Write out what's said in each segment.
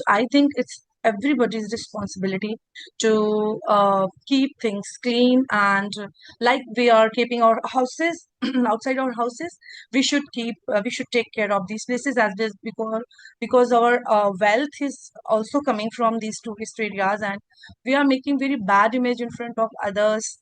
I think it's everybody's responsibility to keep things clean, and like we are keeping our houses outside our houses, we should take care of these places as this, because our wealth is also coming from these tourist areas, and we are making very bad image in front of others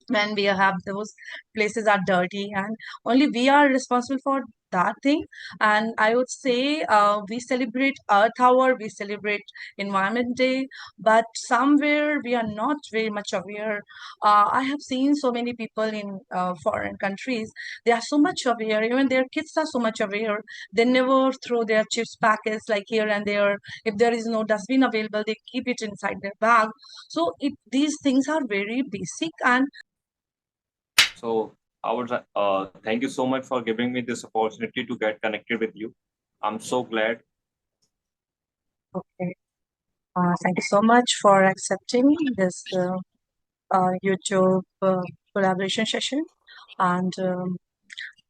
when we have those places are dirty, and only we are responsible for that thing. And I would say we celebrate earth hour, we celebrate environment day, but somewhere we are not very much aware. I have seen so many people in foreign countries, they are so much aware, even their kids are so much aware, they never throw their chips packets like here and there. If there is no dustbin available, they keep it inside their bag. So these things are very basic. And So I would thank you so much for giving me this opportunity to get connected with you. I'm so glad. okay, thank you so much for accepting this YouTube collaboration session. And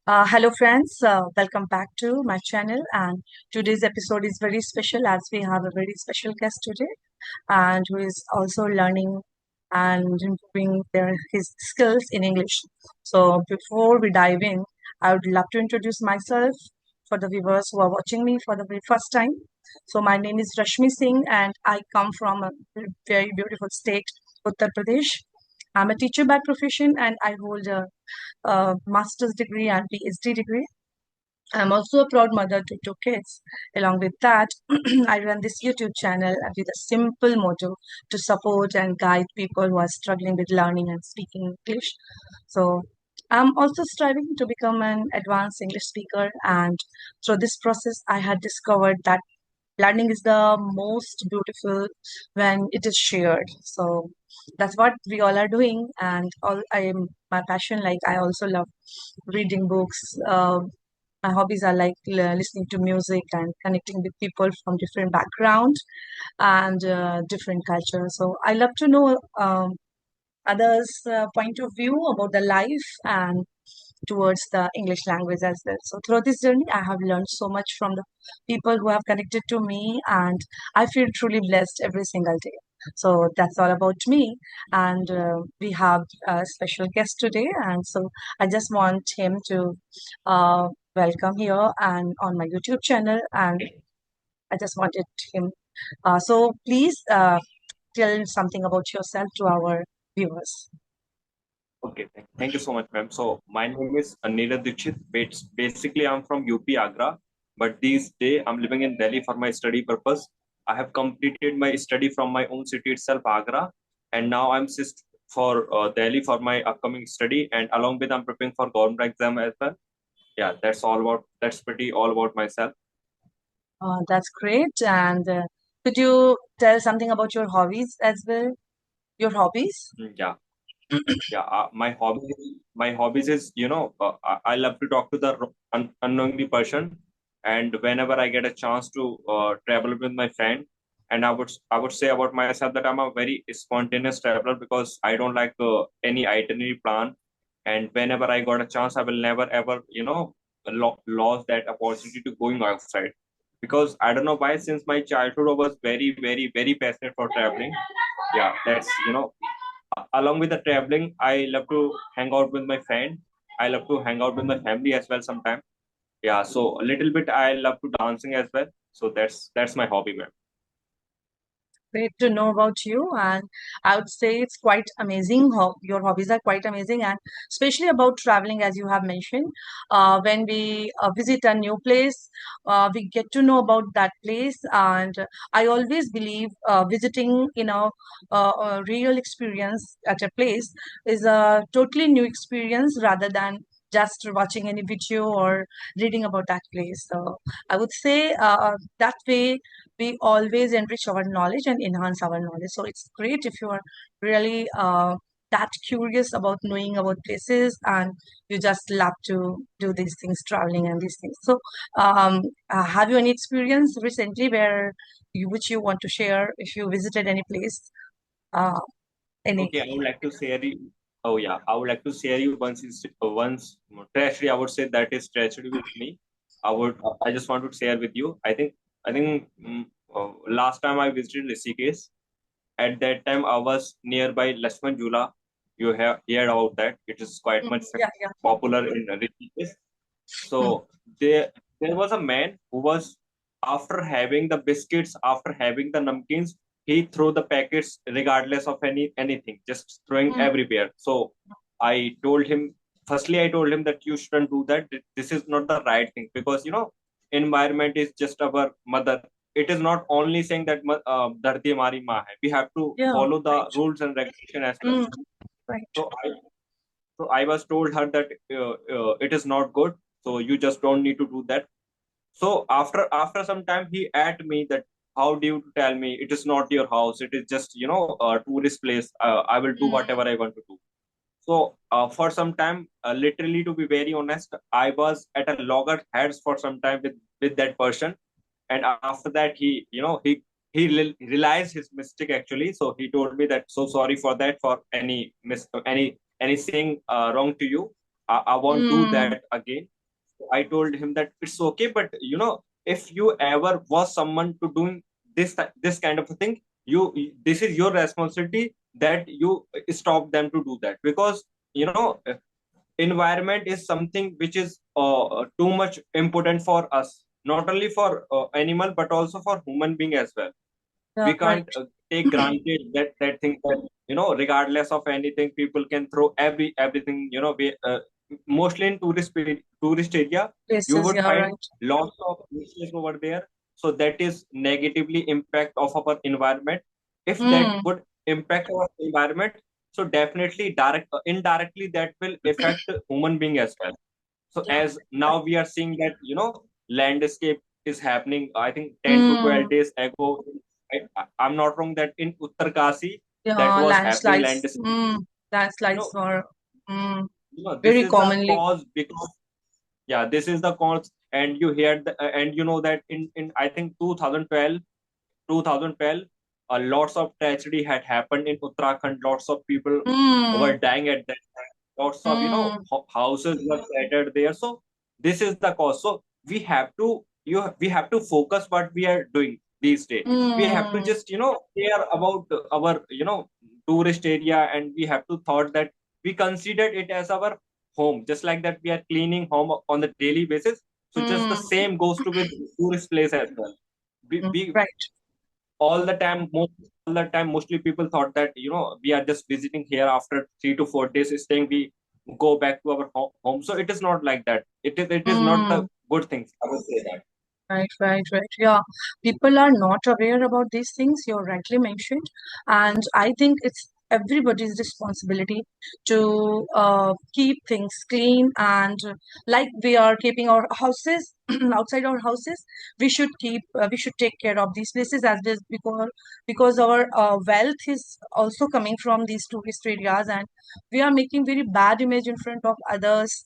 hello, friends. Welcome back to my channel. And today's episode is very special as we have a very special guest today, and who is also learning and improving his skills in English. So before we dive in, I would love to introduce myself for the viewers who are watching me for the very first time. So my name is Rajni Singh, and I come from a very beautiful state, Uttar Pradesh. I'm a teacher by profession, and I hold a master's degree and PhD degree. I'm also a proud mother to two kids. Along with that, I run this YouTube channel with a simple motto to support and guide people who are struggling with learning and speaking English. So I'm also striving to become an advanced English speaker, and through this process, I had discovered that learning is the most beautiful when it is shared. So that's what we all are doing, and all I am my passion. Like I also love reading books. My hobbies are like listening to music and connecting with people from different backgrounds and different cultures. So I love to know others' point of view about the life and towards the English language as well. So through this journey, I have learned so much from the people who have connected to me, and I feel truly blessed every single day. So that's all about me, and we have a special guest today, and so I just want him to welcome here and on my YouTube channel, and I just wanted him. So please tell something about yourself to our viewers. Okay, thank you so much, ma'am. So my name is Anila Dikshit. Basically, I'm from UP Agra, but these days I'm living in Delhi for my study purpose. I have completed my study from my own city itself, Agra, and now I'm just for Delhi for my upcoming study, and along with I'm preparing for government exam as well. Yeah, that's pretty all about myself. That's great. And could you tell something about your hobbies as well? Your hobbies? Yeah, yeah. My hobbies is I love to talk to the unknowingly person, and whenever I get a chance to travel with my friend, and I would say about myself that I'm a very spontaneous traveler because I don't like any itinerary plan, and whenever I got a chance, I will never ever lose that opportunity to going outside because I don't know why since my childhood I was very very very passionate for traveling. Yeah, that's along with the traveling, I love to hang out with my friend. I love to hang out with my family as well sometimes. Yeah, so a little bit I love to dancing as well. So that's my hobby, man. Great to know about you, and I would say it's quite amazing. Your hobbies are quite amazing, and especially about traveling, as you have mentioned. When we visit a new place, we get to know about that place, and I always believe visiting, a real experience at a place is a totally new experience rather than just watching any video or reading about that place. So I would say that way we always enrich our knowledge and enhance our knowledge. So it's great if you are really that curious about knowing about places, and you just love to do these things, traveling and these things. So, have you any experience recently which you want to share if you visited any place? Uh, any Okay, I would like to share you. Oh yeah, I would like to share you once tragedy. I would say that is tragedy with me. I just want to share with you. I think last time I visited Rishikesh. At that time, I was nearby Lakshman Jula. You have heard about that. It is quite much Yeah, yeah. popular in Rishikesh. So there was a man who was, after having the biscuits, after having the namkins, he threw the packets regardless of anything, just throwing Mm, everywhere. So I told him, firstly, I told him that you shouldn't do that. This is not the right thing, because environment is just our mother. It is not only saying that dharti hamari maa hai. We have to yeah, follow the right. rules and regulation as well. Mm, right. So I was told her that it is not good. So you just don't need to do that. So after some time, he asked me that, how do you tell me it is not your house? It is just a tourist place. I will do Mm, whatever I want to do. So for some time, literally, to be very honest, I was at a loggerheads for some time with that person. And after that, he realized his mistake actually. So he told me that, so sorry for that, for any saying wrong to you. I won't do mm, that again. I told him that it's okay, but if you ever was someone to doing this kind of a thing, this is your responsibility that you stop them to do that, because you know environment is something which is too much important for us, not only for animal but also for human being as well. yeah, We right. can't take granted that thing, that regardless of anything, people can throw everything. Mostly in tourist area, you Places, would yeah, find right. lots of issues over there. So that is negatively impact of our environment. If that Mm, would impact our environment, so definitely indirectly that will affect human being as well. So yeah, as now right. we are seeing that landscape is happening, I think 10 to Mm, 12 days ago. I'm not wrong that in Uttarkasi that yeah, was happening landslides. landscape. You Landslides know, are mm, this very is the commonly. cause, because yeah, this is the cause. And you hear and you know that in I think 2012, lots of tragedy had happened in Uttarakhand. Lots of people Mm, were dying at that time. Lots of mm, houses were shattered there. So this is the cause. So we have to focus what we are doing these days. We have to mm, just care about our tourist area, and we have to thought that we consider it as our home, just like that we are cleaning home on the daily basis. So just the mm, same goes to with tourist place as well. We right. all the time mostly people thought that we are just visiting here, after 3 to 4 days staying we go back to our home. So it is not like that. It is not the Mm. good thing, I would say that. Right, right, right. Yeah, people are not aware about these things you're rightly mentioned, and I think it's everybody's responsibility to keep things clean. And like we are keeping our houses outside our houses, we should take care of these places as this, because our wealth is also coming from these tourist areas, and we are making very bad image in front of others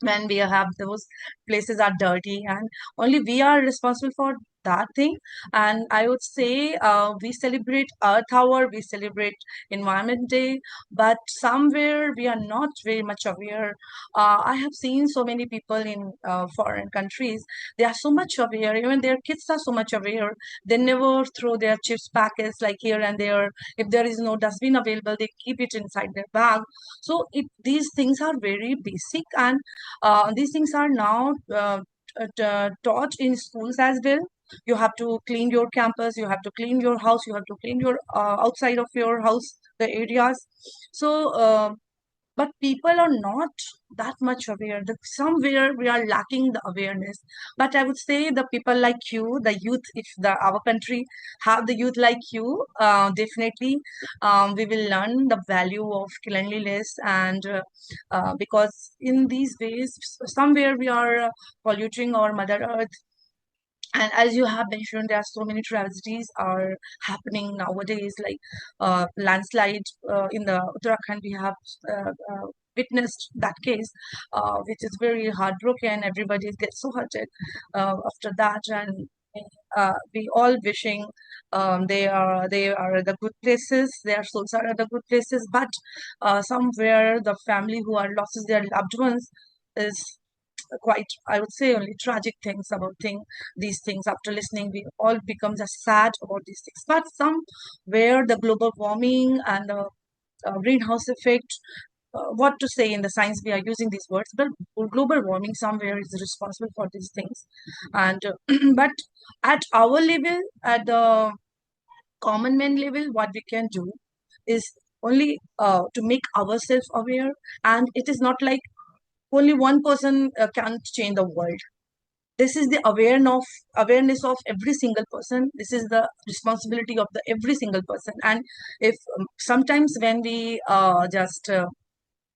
when we have those places are dirty, and only we are responsible for that thing. And I would say we celebrate earth hour, we celebrate environment day, but somewhere we are not very much aware. I have seen so many people in foreign countries, they are so much aware, even their kids are so much aware. They never throw their chips packets like here and there. If there is no dustbin available, they keep it inside their bag. So these things are very basic, and these things are now taught in schools as well. You have to clean your campus, you have to clean your house, you have to clean your outside of your house, the areas. So but people are not that much aware. Somewhere we are lacking the awareness. But I would say the people like you, the youth, if our country have the youth like you, definitely we will learn the value of cleanliness. And because in these ways, somewhere we are polluting our mother earth. And as you have mentioned, there are so many tragedies are happening nowadays, like landslide in the Uttarakhand. We have witnessed that case, which is very heartbroken. Everybody gets so hurted after that, and we all wishing they are the good places. Their souls are at the good places, but somewhere the family who are losses their loved ones is quite, I would say, only tragic things about these things. After listening, we all become just sad about these things. But somewhere the global warming and the greenhouse effect, what to say in the science we are using these words, but global warming somewhere is responsible for these things. And but at our level, at the common man level, what we can do is only to make ourselves aware. And it is not like only one person can change the world. This is the awareness of every single person. This is the responsibility of the every single person. And if sometimes when we just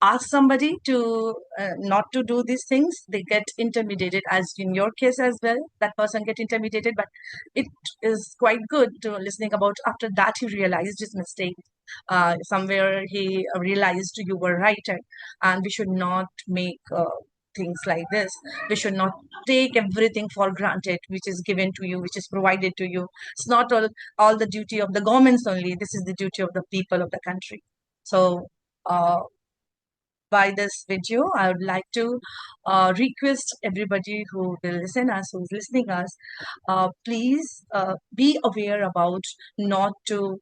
ask somebody to not to do these things, they get intimidated, as in your case as well, that person get intimidated. But it is quite good to listening about after that he realized his mistake. Somewhere he realized you were right, and we should not make things like this. We should not take everything for granted which is given to you, which is provided to you. It's not all the duty of the governments only. This is the duty of the people of the country. So uh, by this video, I would like to request everybody who will listen us, who's listening us, please be aware about not to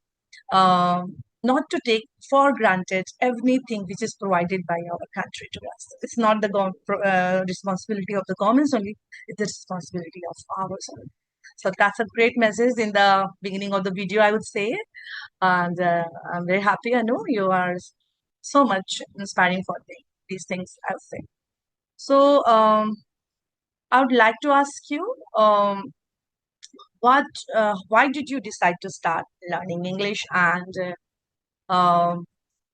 not to take for granted everything which is provided by our country to us. It's not the responsibility of the governments only; it's the responsibility of ours only. So that's a great message in the beginning of the video, I would say, and I'm very happy. I know you are so much inspiring for me. These things I'll say. So I would like to ask you, what, why did you decide to start learning English, and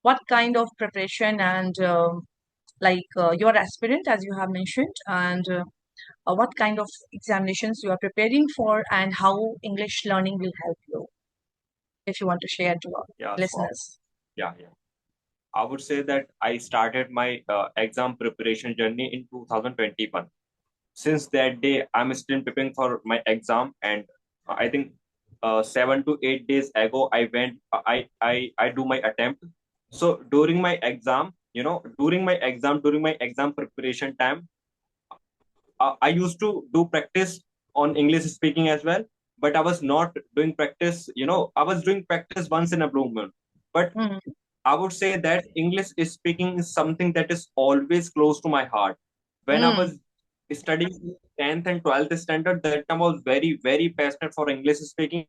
what kind of preparation and you're aspirant as you have mentioned, and what kind of examinations you are preparing for, and how English learning will help you, if you want to share to our Yeah, so listeners. yeah. I would say that I started my exam preparation journey in 2021. Since that day, I'm still preparing for my exam, and I think 7 to 8 days ago, I went. I do my attempt. So during my exam, during my exam preparation time, I used to do practice on English speaking as well, but I was not doing practice. I was doing practice once in a blue moon. But Mm, I would say that English speaking is something that is always close to my heart. When I mm, was studying 10th and 12th standard, that time I was very, very passionate for English speaking.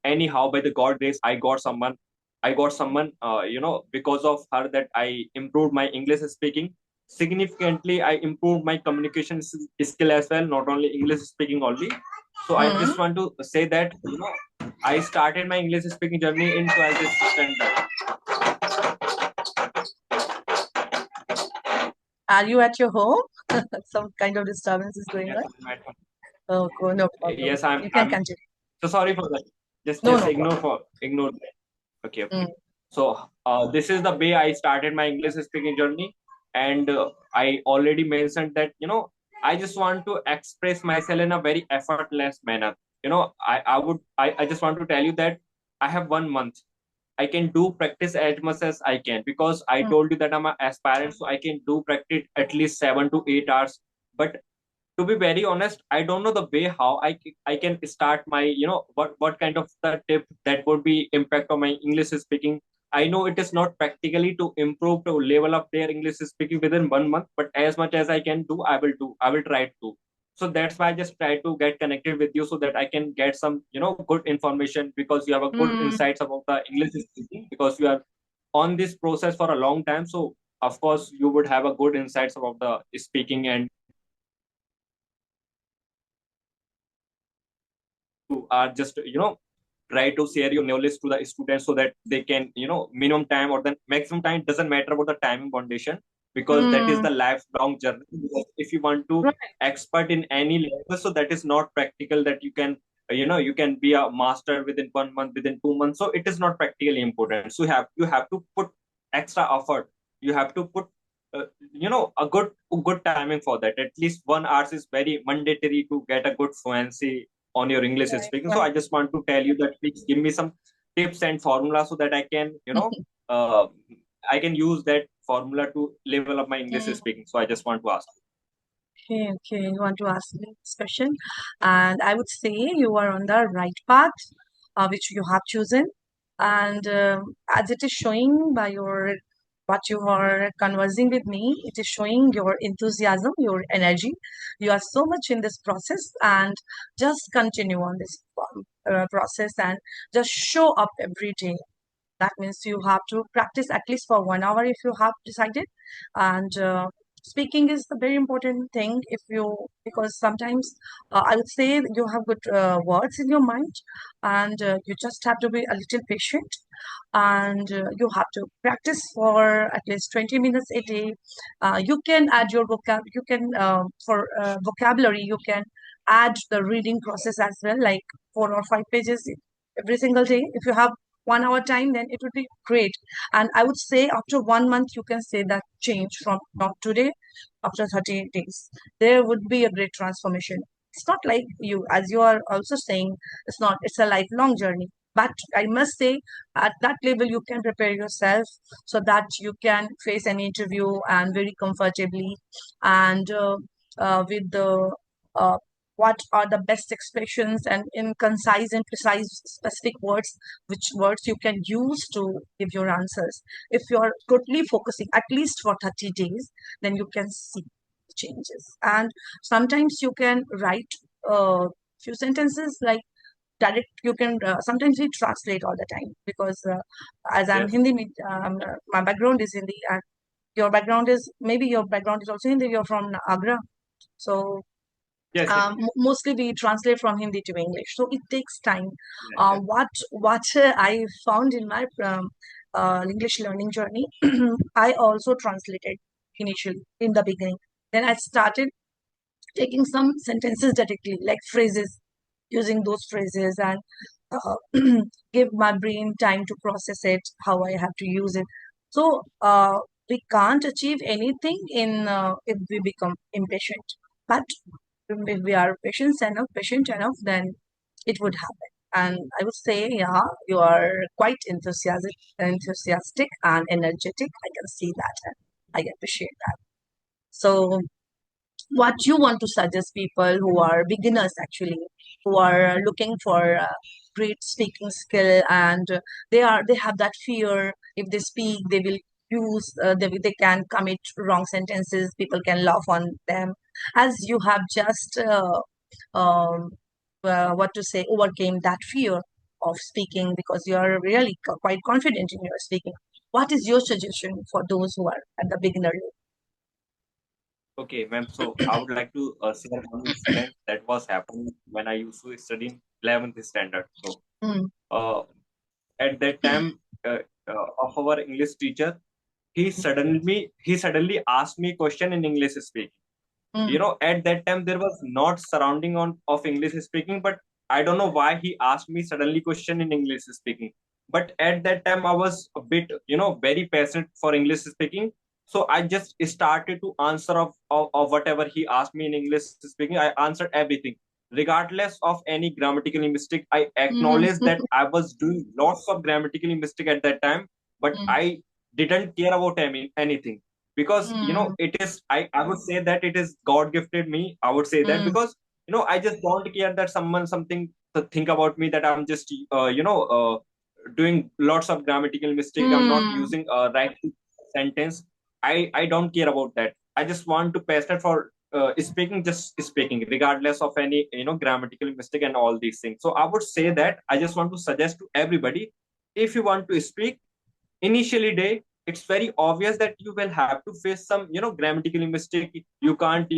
Anyhow, by the God grace, I got someone, because of her, that I improved my English speaking significantly. I improved my communication skill as well, not only English speaking only. So I mm. just want to say that, I started my English speaking journey in 12th standard. Are you at your home? Some kind of disturbance is going Yes, on. I'm at home. Oh, no problem. Yes, I'm You can I'm continue. so sorry for that. Just No, just no ignore problem. for ignore that. Okay, Mm, okay. So this is the way I started my English speaking journey, and I already mentioned that, I just want to express myself in a very effortless manner. I just want to tell you that I have 1 month. I can do practice as much as I can, because I mm, told you that I'm an aspirant, so I can do practice at least 7 to 8 hours. But to be very honest, I don't know the way how I can start my, what kind of the tip that would be impact on my English speaking. I know it is not practically to improve to level up their English speaking within 1 month, but as much as I can do, I will try to. So that's why I just try to get connected with you, so that I can get some, good information, because you have a good mm. insights about the English speaking, because you are on this process for a long time. So of course you would have a good insights about the speaking, and you are just, try to share your knowledge to the students, so that they can, minimum time or the maximum time, doesn't matter about the timing condition, because that is Mm. the lifelong journey. Because if you want to Right. expert in any language, so that is not practical, that you can, you can be a master within 1 month, within 2 months. So it is not practically important. So you have to put extra effort. You have to put, a good timing for that. At least 1 hour is very mandatory to get a good fluency on your English Right. speaking. So Right. I just want to tell you that, please give me some tips and formula so that I can, uh, I can use that formula to level up my English speaking. So I just want to ask. Okay, okay. You want to ask me this question, and I would say you are on the right path, which you have chosen, and as it is showing by your what you are conversing with me, it is showing your enthusiasm, your energy. You are so much in this process, and just continue on this process and just show up every day. That means you have to practice at least for 1 hour if you have decided. And speaking is a very important thing if you, because sometimes I would say you have good words in your mind, and you just have to be a little patient, and you have to practice for at least 20 minutes a day. You can add your you can for vocabulary you can add the reading process as well, like 4 or 5 pages every single day. If you have 1 hour time, then it would be great. And I would say after 1 month you can say that change from not today, after 30 days there would be a great transformation. It's not like you, as you are also saying, it's not, it's a lifelong journey. But I must say, at that level you can prepare yourself so that you can face an interview and very comfortably, and with the uh, what are the best expressions and in concise and precise specific words, which words you can use to give your answers. If you are totally focusing at least for 30 days, then you can see changes. And sometimes you can write a few sentences like direct. You can sometimes we translate all the time, because as I'm Yes, Hindi, my background is Hindi, and your background is, maybe your background is also Hindi, you're from Agra. So yes, yes, mostly we translate from Hindi to English, so it takes time. yes, yes. What I found in my English learning journey, I also translated initially in the beginning. Then I started taking some sentences directly, like phrases, using those phrases, and uh, give my brain time to process it, how I have to use it. So we can't achieve anything in if we become impatient. But if we are patient enough, then it would happen. And I would say, yeah, you are quite enthusiastic and energetic. I can see that, and I appreciate that. So what you want to suggest people who are beginners, actually, who are looking for great speaking skill, and they have that fear, if they speak they will use they can commit wrong sentences, people can laugh on them, as you have just um, what to say, overcame that fear of speaking, because you are really quite confident in your speaking. What is your suggestion for those who are at the beginner Okay, ma'am. So I would like to share one incident that was happening when I used to study in 11th standard. So level? uh, at that time of our English teacher, he suddenly asked me question in English speaking. Mm, At that time there was not surrounding on of English speaking, but I don't know why he asked me suddenly question in English speaking. But at that time I was a bit, very passionate for English speaking. So I just started to answer of whatever he asked me in English speaking. I answered everything regardless of any grammatical mistake. I mm, acknowledge that I was doing lots of grammatical mistake at that time, but mm, I didn't care about anything, because mm, it is, I would say that it is God gifted me, I would say that, mm, because I just don't care that someone something to think about me, that I'm just doing lots of grammatical mistake, I'm not mm, using a right sentence. I don't care about that. I just want to pass it for speaking, just speaking regardless of any grammatical mistake and all these things. So I would say that I just want to suggest to everybody, if you want to speak initially day, it's very obvious that you will have to face some grammatical mistake. You can't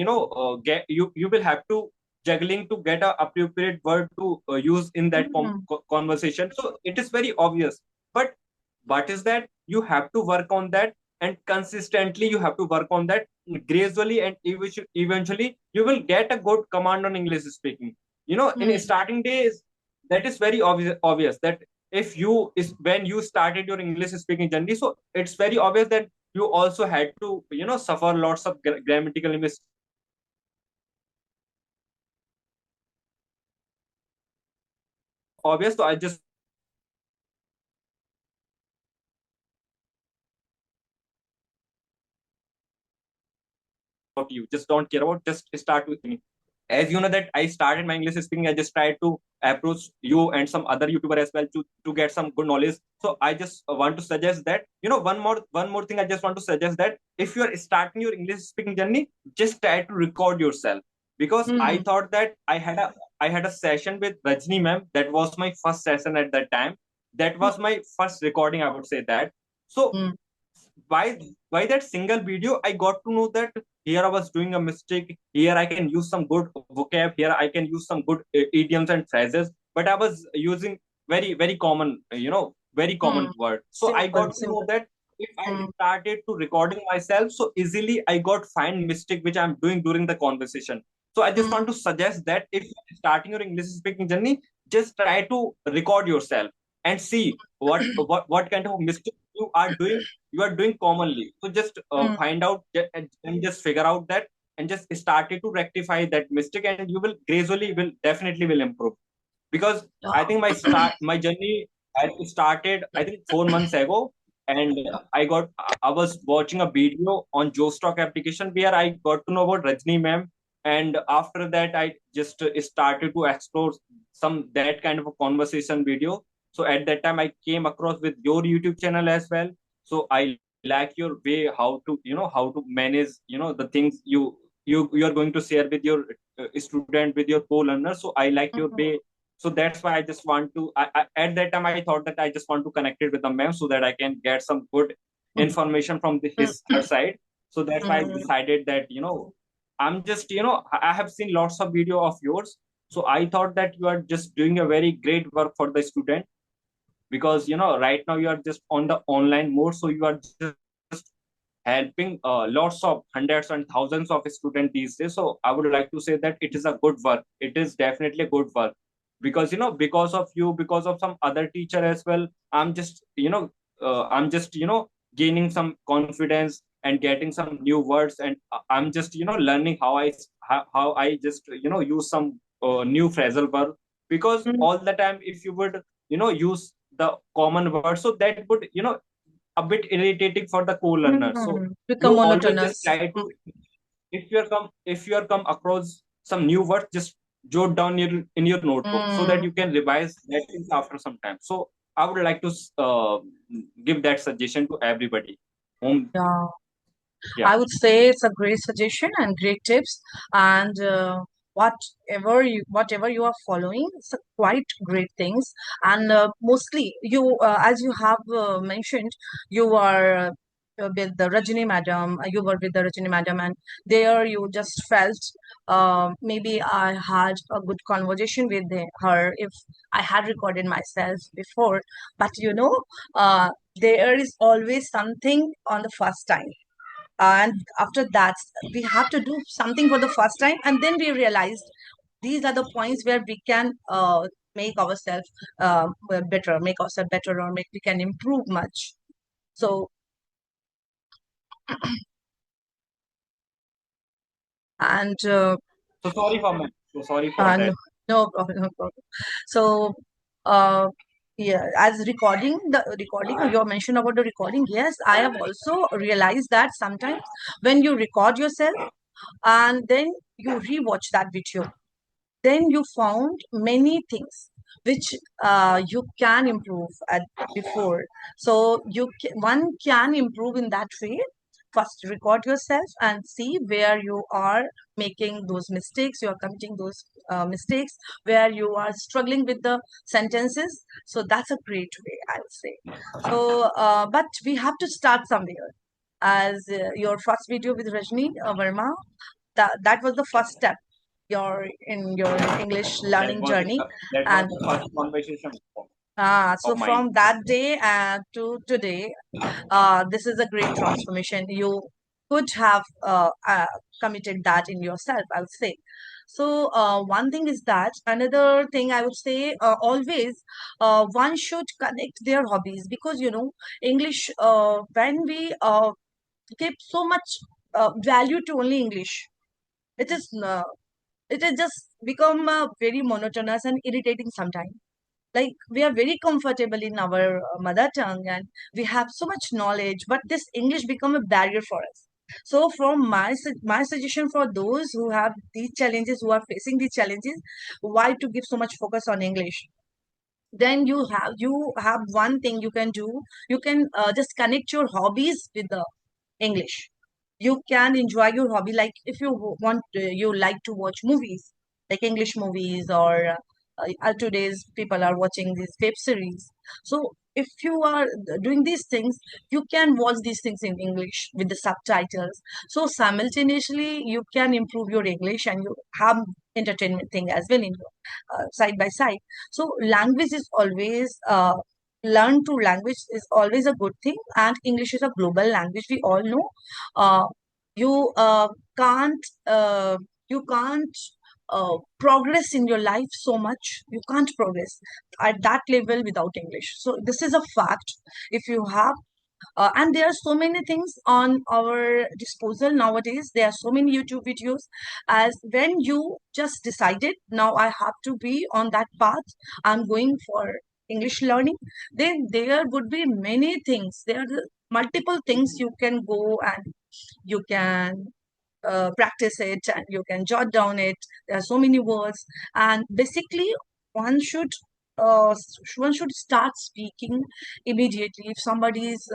get, you will have to juggling to get a appropriate word to use in that mm, conversation. So it is very obvious, but what is that you have to work on that, and consistently you have to work on that gradually, and eventually you will get a good command on English speaking. In mm, starting days, that is very obvious that if you is when you started your English speaking journey, so it's very obvious that you also had to suffer lots of grammatical mistakes. So I just want to suggest to everybody, if you want to speak, initially day it's very obvious, so I just want to suggest to everybody, you. Just don't care about, just start with me. As you know that I started my English speaking, I just tried to approach you and some other YouTuber as well to get some good knowledge. So I just want to suggest that, one more thing I just want to suggest, that if you are starting your English speaking journey, just try to record yourself. Because I Mm, thought that I had a session with Rajni ma'am. That was my first session at that time. That mm, was my first recording, I would say that. So mm, by that single video, I got to know that here I was doing a mistake, here I can use some good vocab, here I can use some good idioms and phrases, but I was using very very common, very mm. common word. So I Simple, got to know simple. that if I Mm, started to recording myself so easily, I got find mistake which I'm doing during the conversation. So I just mm, want to suggest that if you're starting your English speaking journey, just try to record yourself and see what kind of mistake you are doing commonly. So just mm, find out and just figure out that, and just started to rectify that mistake, and you will gradually will definitely will improve. Because yeah. I think my journey had started, I think, 4 months ago. And I was watching a video on Joestock application where I got to know about Rajni ma'am. And after that, I just started to explore some that kind of a conversation video. So at that time, I came across with your YouTube channel as well. So I like your way how to manage, the things you are going to share with your student, with your co-learner. So I like your Mhm, way. So that's why I just want to, at that time I thought that I just want to connect it with the ma'am so that I can get some good mhm, information from mm, his her side. So that's why I mm, decided that, I'm just, I have seen lots of video of yours. So I thought that you are just doing a very great work for the student. Because right now you are just on the online mode, so you are just helping lots of hundreds and thousands of students these days. So I would like to say that it is a good work, it is definitely a good work. Because because of you, because of some other teacher as well, I'm just gaining some confidence and getting some new words. And I'm just learning how I just use some new phrasal verb. Because mm, all the time, if you would use the common word, so that would a bit irritating for the co-learner. So become you always just monotonous. try to, if you are come across some new words, just jot down in your notebook so that Mm, you can revise that things after some time. So I would like to give that suggestion to everybody. yeah. Yeah. I would say it's a great suggestion and great tips. And whatever you are following, it's a quite great things. And mostly you, as you have mentioned, you are with the Rajini madam. You were with the Rajini madam, and there you just felt maybe I had a good conversation with her if I had recorded myself before. But there is always something on the first time, and after that we have to do something for the first time, and then we realized these are the points where we can make ourselves better, make ourselves better, or make we can improve much. So and So sorry for me. So sorry for and that. no problem, no problem. So uh yeah, as recording you mentioned about the recording, yes, I have also realized that sometimes when you record yourself and then you rewatch that video, then you found many things which you can improve at before. So one can improve in that way. First record yourself and see where you are making those mistakes, you are committing those mistakes, where you are struggling with the sentences. So that's a great way, I would say. So but we have to start somewhere. As your first video with Rajni Verma, that was the first step your English that learning was journey. the, that was And the first conversation so of mine. from that day to today, this is a great transformation. You could have committed that in yourself, I would say. So one thing is that. Another thing I would say, always one should connect their hobbies, because English, when we give so much value to only English, it is it has just become very monotonous and irritating sometimes. Like, we are very comfortable in our mother tongue, and we have so much knowledge, but this English become a barrier for us. So from my suggestion for those who have these challenges, who are facing these challenges, why to give so much focus on English? Then you have one thing you can do. You can just connect your hobbies with the English. You can enjoy your hobby, like if you want, you like to watch movies, like English movies, or today's people are watching these web series. So if you are doing these things, you can watch these things in English with the subtitles. So simultaneously you can improve your English, and you have entertainment thing as well in your side by side. So language is always learn to language is always a good thing, and English is a global language, we all know. uh, you can't you can't progress in your life so much. You can't progress at that level without English. So this is a fact. If you have and there are so many things on our disposal nowadays. There are so many YouTube videos. As when you just decided, now I have to be on that path, I'm going for English learning, then there would be many things. There are multiple things you can go, and you can practice it, and you can jot down it. There are so many words, and basically one should one should start speaking immediately. If somebody is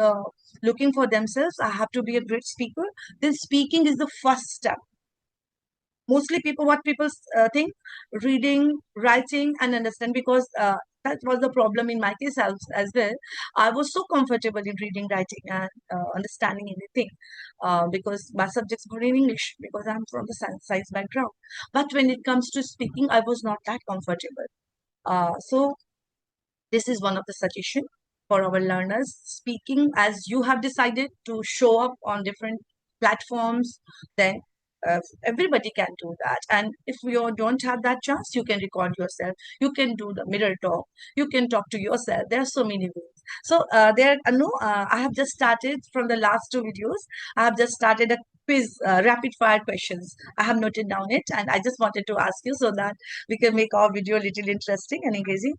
looking for themselves, I have to be a great speaker, then speaking is the first step. Mostly people, what people think, reading, writing and understand, because that was the problem in my case as well. I was so comfortable in reading, writing and understanding anything, because my subjects were in English, because I'm from the science background. But when it comes to speaking, I was not that comfortable. So this is one of the suggestion for our learners. Speaking, as you have decided to show up on different platforms, then everybody can do that. And if you don't have that chance, you can record yourself. You can do the mirror talk. You can talk to yourself. There are so many ways. So there, no, I have just started from the last two videos. I have just started a quiz, rapid fire questions. I have noted down it, and I just wanted to ask you so that we can make our video a little interesting and engaging.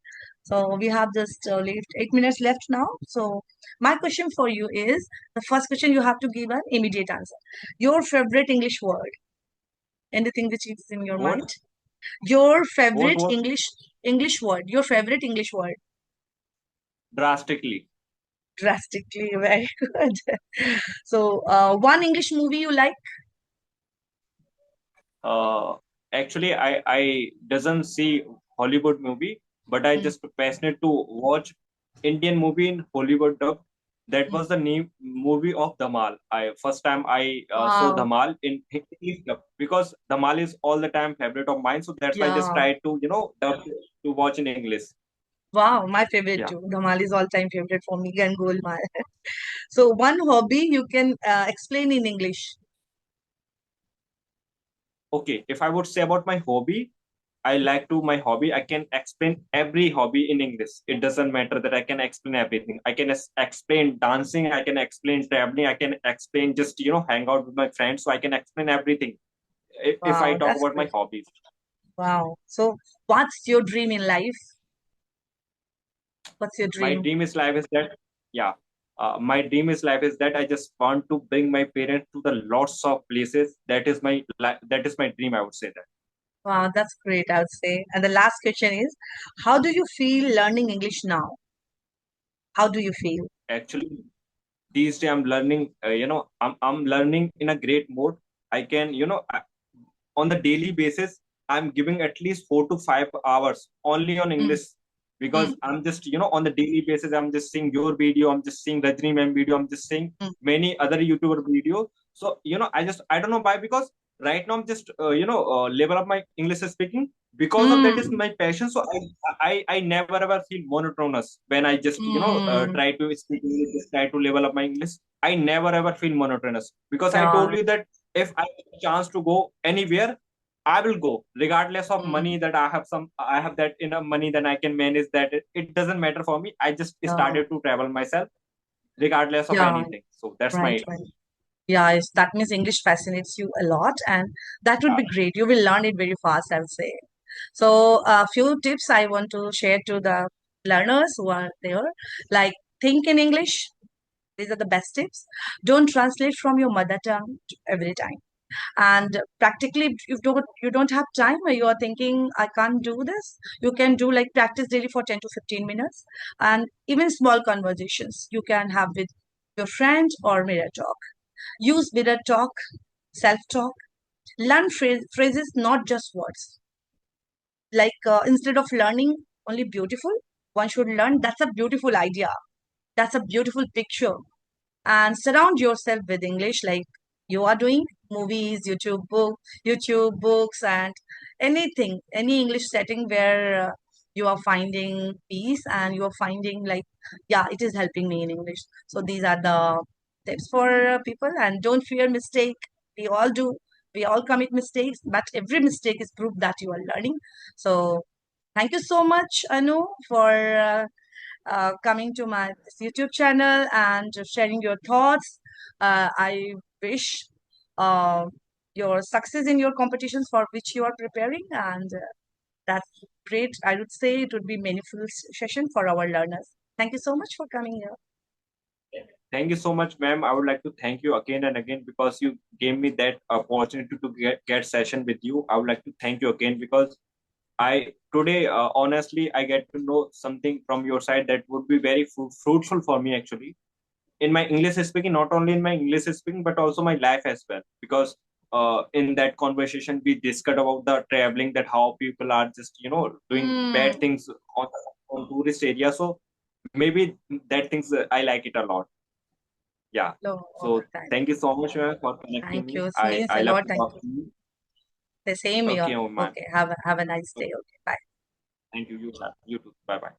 So we have just left 8 minutes left now. So my question for you is, the first question you have to give an immediate answer. Your favorite English word, anything which is in your mind. What? Your What favorite was English word. Your favorite English word. drastically? Drastically, very good. So one English movie you like. Uh, Actually, I doesn't see Hollywood movie, but I Mm, just passionate to watch Indian movie in Hollywood dub. That mm. was the name movie of Dhamal. I first time I saw Wow. Dhamal in English dub, because Dhamal is all the time favorite of mine. So that's why I just Yeah. try to dub to watch in English. Wow, my favorite Yeah. too. Dhamal is all-time favorite for me and Golmaal. So one hobby you can explain in English. Okay. If I would say about my hobby, I like to my hobby. I can explain every hobby in English. It doesn't matter that I can explain everything. I can explain dancing. I can explain traveling. I can explain just hang out with my friends. So I can explain everything. If I Wow, talk that's about my great. hobbies, Wow. So, what's your dream in life? What's your my dream? dream is life is that yeah. My dream is life is that I just want to bring my parents to the lots of places. That is my dream. I would say that. Wow, that's great, I would say. And the last question is, how do you feel learning English now? How do you feel? Actually, these days I'm learning. I'm learning in a great mode. I can on the daily basis, I'm giving at least 4 to 5 hours only on Mm, English, mm, because I'm just on the daily basis, I'm just seeing your video, I'm just seeing Rajni ma'am video, I'm just seeing mm, many other YouTuber video. So I don't know why, because right now I'm just level up my English speaking, because of that is mm, my passion. So I never ever feel monotonous when I just mm. try to speak English, just try to level up my English. I never ever feel monotonous, because I Yeah. told you that if I have a chance to go anywhere, I will go regardless of Mm, money, that I have that enough money, then I can manage that. It doesn't matter for me. I just yeah. started to travel myself regardless of Yeah. anything. So that's Right, my right. Yeah, that means English fascinates you a lot, and that would uh, be great. You will learn it very fast, I would say. So, a few tips I want to share to the learners who are there, like think in English. These are the best tips. Don't translate from your mother tongue every time. And practically, if you don't have time, or you are thinking I can't do this, you can do like practice daily for 10 to 15 minutes, and even small conversations you can have with your friend or mirror talk. Use mirror talk, self talk. Learn phrases, not just words. Like instead of learning only beautiful, one should learn that's a beautiful idea, that's a beautiful picture. And surround yourself with English, like you are doing movies, YouTube books, and anything, any English setting where you are finding peace and you are finding like, yeah, it is helping me in English. So these are the tips for people. And don't fear mistake. We all do. We all commit mistakes, but every mistake is proof that you are learning. So thank you so much, Anu, for coming to my this YouTube channel and sharing your thoughts. I wish uh, your success in your competitions for which you are preparing, and that's great. I would say it would be meaningful session for our learners. Thank you so much for coming here. Thank you so much, ma'am. I would like to thank you again and again because you gave me that opportunity to get session with you. I would like to thank you again because I today honestly I get to know something from your side that would be very fruitful for me actually in my English speaking, not only in my English speaking but also my life as well. Because in that conversation we discussed about the traveling, that how people are just doing bad Mm. things on tourist area. So maybe that things I like it a lot. Yeah. No, So thank you so much for connecting thank me. you. It I means I a love lot. to Thank talk you. to you. The same here. Okay, oh man. Okay. Have a nice day. Okay. Bye. Thank you. You too. Bye bye.